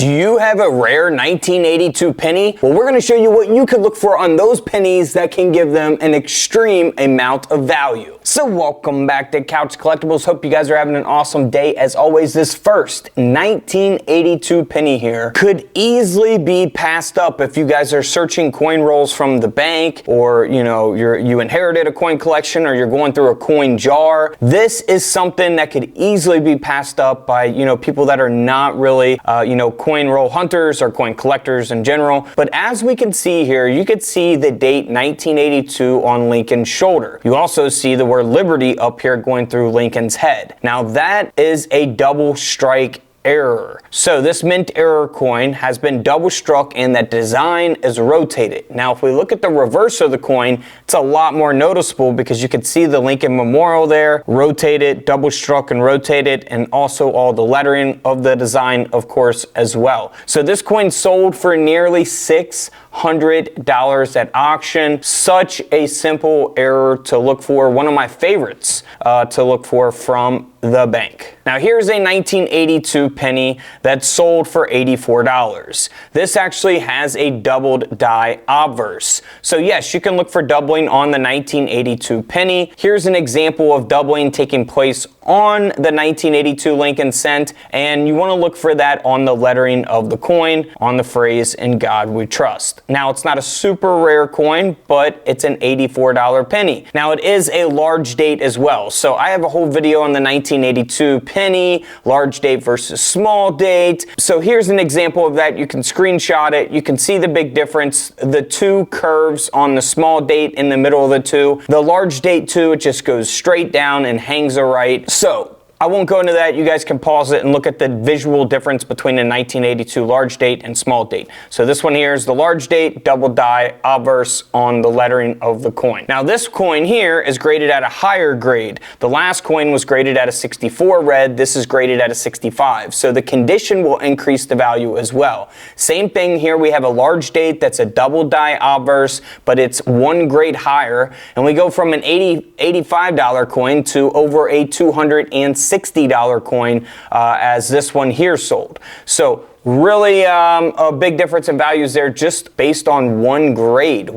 Do you have a rare 1982 penny? Well, we're going to show you what you could look for on those pennies that can give them an extreme amount of value. So welcome back to Couch Collectibles. Hope you guys are having an awesome day. As always, this first 1982 penny here could easily be passed up if you guys are searching coin rolls from the bank, or you inherited a coin collection, or you're going through a coin jar. This is something that could easily be passed up by people that are not really coin roll hunters or coin collectors in general. But as we can see here, you could see the date 1982 on Lincoln's shoulder. You also see the word Liberty up here going through Lincoln's head. Now that is a double strike error. So this mint error coin has been double struck and that design is rotated. Now if we look at the reverse of the coin, it's a lot more noticeable because you can see the Lincoln Memorial there, rotated, double struck and rotated, and also all the lettering of the design, of course, as well. So this coin sold for nearly $600 at auction. Such a simple error to look for. One of my favorites to look for from the bank. Now here's a 1982 penny that sold for $84. This actually has a doubled die obverse. So yes, you can look for doubling on the 1982 penny. Here's an example of doubling taking place on the 1982 Lincoln cent, and you want to look for that on the lettering of the coin, on the phrase "In God We Trust." Now it's not a super rare coin, but it's an $84 penny. Now it is a large date as well. So I have a whole video on the 1982 penny, large date versus small date. So here's an example of that. You can screenshot it. You can see the big difference. The two curves on the small date in the middle of the two. The large date too, it just goes straight down and hangs right. So I won't go into that. You guys can pause it and look at the visual difference between a 1982 large date and small date. So this one here is the large date, double die, obverse on the lettering of the coin. Now this coin here is graded at a higher grade. The last coin was graded at a 64 red. This is graded at a 65. So the condition will increase the value as well. Same thing here. We have a large date that's a double die obverse, but it's one grade higher. And we go from an $85 coin to over a $260 coin as this one here sold. So really a big difference in values there just based on one grade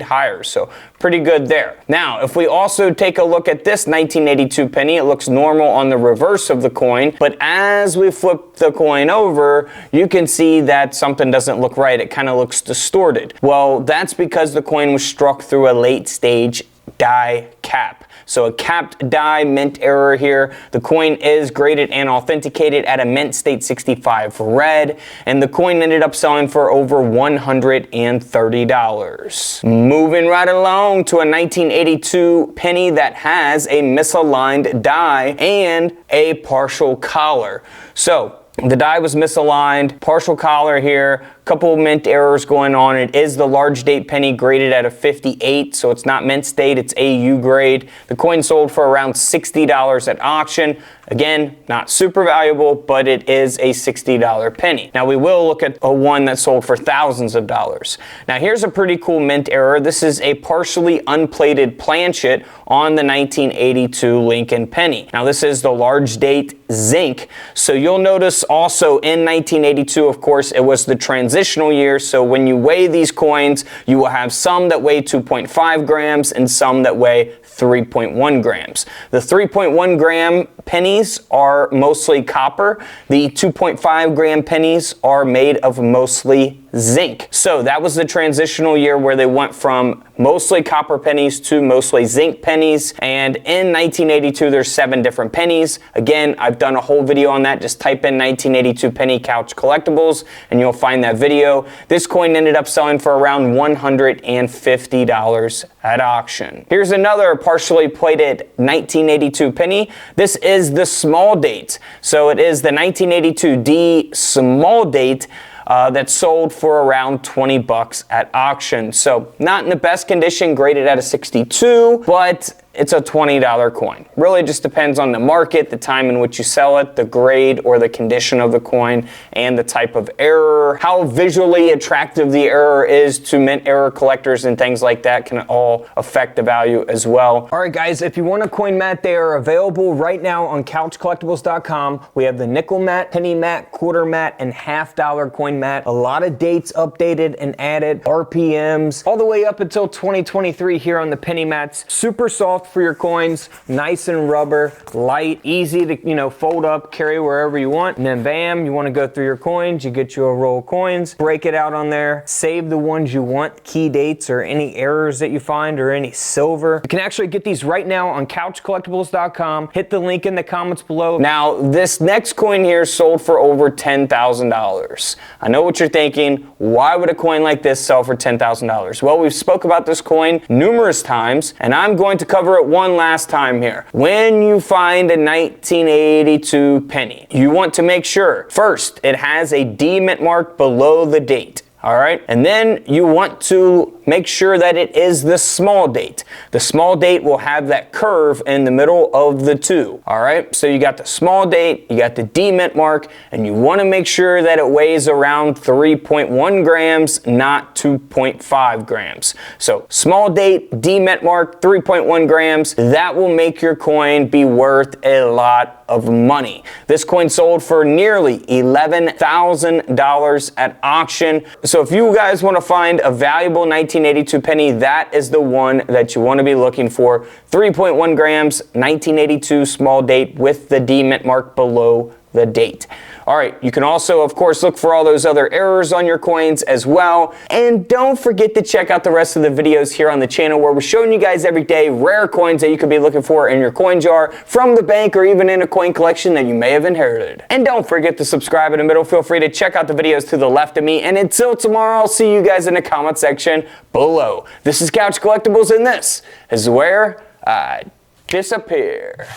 higher. So pretty good there. Now if we also take a look at this 1982 penny, it looks normal on the reverse of the coin, but as we flip the coin over, you can see that something doesn't look right. It kind of looks distorted. Well, that's because the coin was struck through a late stage die cap. So a capped die mint error here. The coin is graded and authenticated at a mint state 65 red, and the coin ended up selling for over $130. Moving right along to a 1982 penny that has a misaligned die and a partial collar. So the die was misaligned, partial collar here, couple mint errors going on. It is the large date penny graded at a 58, so it's not mint state, it's AU grade. The coin sold for around $60 at auction. Again, not super valuable, but it is a $60 penny. Now we will look at a one that sold for thousands of dollars. Now here's a pretty cool mint error. This is a partially unplated planchet on the 1982 Lincoln penny. Now this is the large date zinc. So you'll notice also in 1982, of course, it was the transitional year. So when you weigh these coins, you will have some that weigh 2.5 grams and some that weigh 3.1 grams. The 3.1 gram pennies are mostly copper. The 2.5 gram pennies are made of mostly zinc. So that was the transitional year where they went from mostly copper pennies to mostly zinc pennies. And in 1982, there's 7 different pennies. Again, I've done a whole video on that. Just type in 1982 penny Couch Collectibles and you'll find that video. This coin ended up selling for around $150 at auction. Here's another partially plated 1982 penny. This is the small date. So it is the 1982 D small date that sold for around 20 bucks at auction. So not in the best condition, graded at a 62, but it's a $20 coin. Really just depends on the market, the time in which you sell it, the grade or the condition of the coin, and the type of error. How visually attractive the error is to mint error collectors and things like that can all affect the value as well. All right, guys, if you want a coin mat, they are available right now on couchcollectibles.com. We have the nickel mat, penny mat, quarter mat, and $half coin mat. A lot of dates updated and added, RPMs, all the way up until 2023 here on the penny mats. Super soft for your coins, nice and rubber, light, easy to, fold up, carry wherever you want. And then bam, you want to go through your coins, you get you a roll of coins, break it out on there, save the ones you want, key dates or any errors that you find or any silver. You can actually get these right now on couchcollectibles.com. Hit the link in the comments below. Now, this next coin here sold for over $10,000. I know what you're thinking. Why would a coin like this sell for $10,000? Well, we've spoke about this coin numerous times, and I'm going to cover it one last time here. When you find a 1982 penny, you want to make sure, first, it has a D mint mark below the date. All right, and then you want to make sure that it is the small date. The small date will have that curve in the middle of the two. All right, so you got the small date, you got the D mint mark, and you want to make sure that it weighs around 3.1 grams, not 2.5 grams. So small date, D mint mark, 3.1 grams. That will make your coin be worth a lot of money. This coin sold for nearly $11,000 at auction. So if you guys want to find a valuable 1982 penny, that is the one that you want to be looking for. 3.1 grams, 1982 small date with the D mint mark below the date. All right, you can also, of course, look for all those other errors on your coins as well. And don't forget to check out the rest of the videos here on the channel where we're showing you guys every day rare coins that you could be looking for in your coin jar, from the bank, or even in a coin collection that you may have inherited. And don't forget to subscribe in the middle. Feel free to check out the videos to the left of me. And until tomorrow, I'll see you guys in the comment section below. This is Couch Collectibles, and this is where I disappear.